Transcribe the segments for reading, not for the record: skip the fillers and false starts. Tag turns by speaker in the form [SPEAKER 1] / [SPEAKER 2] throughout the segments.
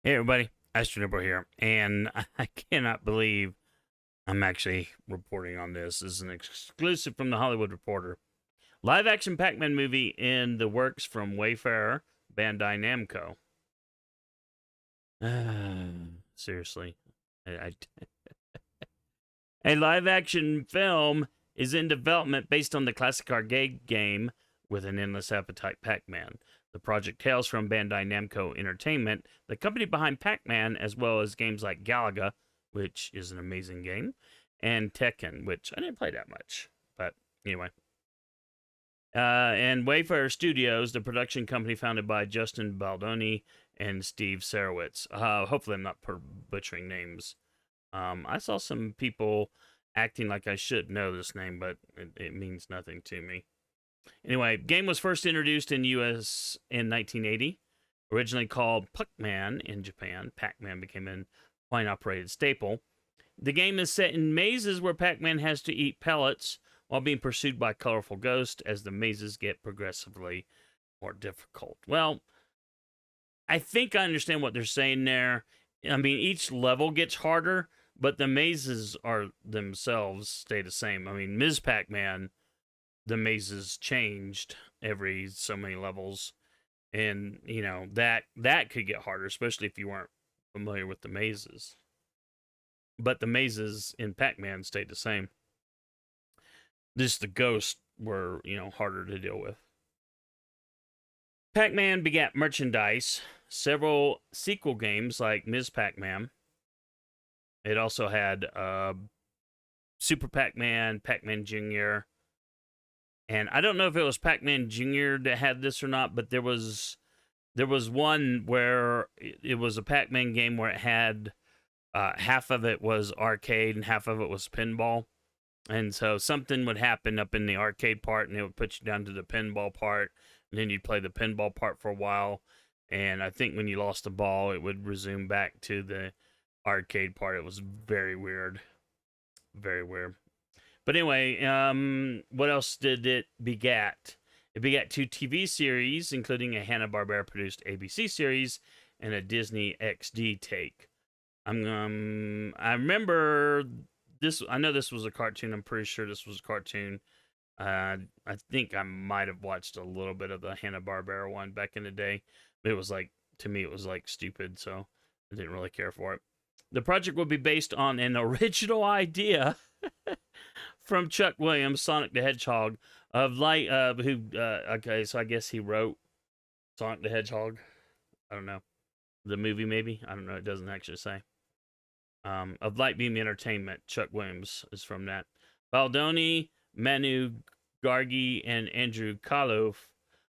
[SPEAKER 1] Hey everybody, AstroNerdBoy here, and I cannot believe I'm actually reporting on this. This is an exclusive from the Hollywood Reporter. Live action Pac-Man movie in the works from Wayfarer, Bandai Namco. Seriously. I, a live action film is in development based on the classic arcade game with an endless appetite, Pac-Man. The project hails from Bandai Namco Entertainment, the company behind Pac-Man, as well as games like Galaga, which is an amazing game, and Tekken, which I didn't play that much. But anyway. And Wayfarer Studios, the production company founded by Justin Baldoni and Steve Sarowitz. Hopefully, I'm not butchering names. I saw some people acting like I should know this name, but it means nothing to me. Anyway, game was first introduced in U.S. in 1980. Originally called Pac-Man in Japan, Pac-Man became an coin-operated staple. The game is set in mazes where Pac-Man has to eat pellets while being pursued by colorful ghosts as the mazes get progressively more difficult. Well, I think I understand what they're saying there. I mean, each level gets harder, but the mazes are themselves stay the same. I mean, Ms. Pac-Man, the mazes changed every so many levels, and you know that could get harder, especially if you weren't familiar with the mazes. But the mazes in Pac-Man stayed the same. Just the ghosts were, harder to deal with. Pac-Man begat merchandise, several sequel games like Ms. Pac-Man. It also had Super Pac-Man, Pac-Man Jr., and I don't know if it was Pac-Man Jr. that had this or not, but there was one where it was a Pac-Man game where it had half of it was arcade and half of it was pinball. And so something would happen up in the arcade part and it would put you down to the pinball part. And then you'd play the pinball part for a while. And I think when you lost the ball, it would resume back to the arcade part. It was very weird. Very weird. But anyway, what else did it begat? It begat 2 TV series, including a Hanna-Barbera produced ABC series and a Disney XD take. I remember this. I know this was a cartoon. I'm pretty sure this was a cartoon. I think I might have watched a little bit of the Hanna-Barbera one back in the day. But it was like, to me, it was like stupid, so I didn't really care for it. The project will be based on an original idea from Chuck Williams, Sonic the Hedgehog, of light. Okay, so I guess he wrote Sonic the Hedgehog. I don't know, the movie maybe. I don't know. It doesn't actually say. Of Lightbeam Entertainment, Chuck Williams is from that. Baldoni, Manu Gargi, and Andrew Kalof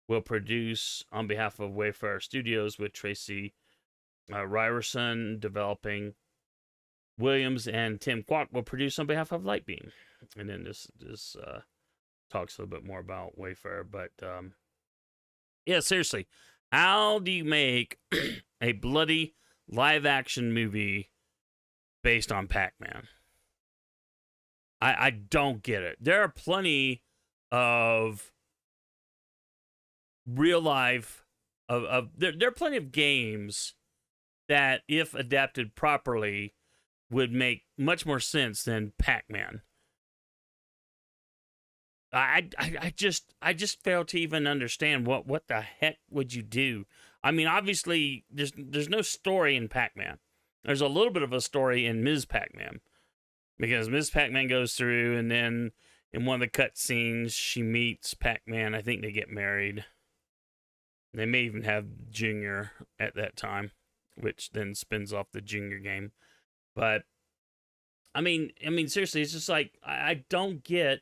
[SPEAKER 1] will produce on behalf of Wayfarer Studios, with Tracy Ryerson developing. Williams and Tim Kwok will produce on behalf of Lightbeam. And then this talks a little bit more about Wayfarer. But yeah, seriously, how do you make a bloody live action movie based on Pac-Man? I don't get it. There are plenty of real life there are plenty of games that, if adapted properly, would make much more sense than Pac-Man. I just fail to even understand what the heck would you do. I mean, obviously there's no story in Pac-Man. There's a little bit of a story in Ms. Pac-Man, because Ms. Pac-Man goes through, and then in one of the cutscenes she meets Pac-Man. I think they get married. They may even have Junior at that time, which then spins off the Junior game. But I mean, seriously, it's just like I don't get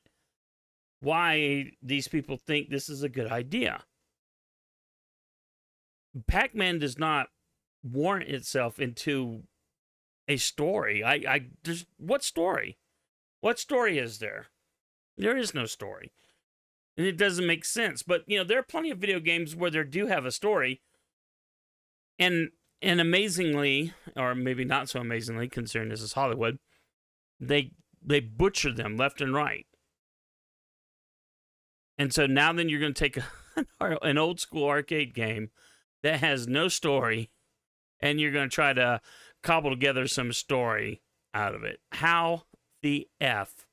[SPEAKER 1] why these people think this is a good idea. Pac-Man does not warrant itself into a story. There's what story? What story is there? There is no story, and it doesn't make sense. But there are plenty of video games where there do have a story, and amazingly, or maybe not so amazingly, considering this is Hollywood, they butcher them left and right. And so now then you're going to take an old school arcade game that has no story and you're going to try to cobble together some story out of it. How the F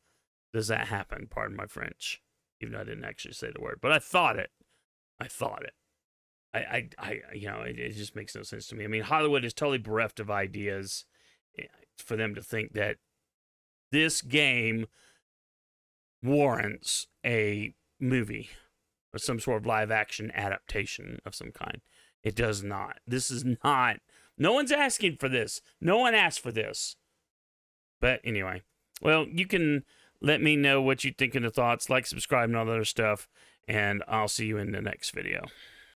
[SPEAKER 1] does that happen? Pardon my French, even though I didn't actually say the word, but I thought it. It just makes no sense to me. I mean, Hollywood is totally bereft of ideas for them to think that this game warrants a movie or some sort of live action adaptation of some kind. It does not. This is not. No one's asking for this. No one asked for this. But anyway, well, you can let me know what you think in the thoughts, like, subscribe, and all that other stuff, and I'll see you in the next video.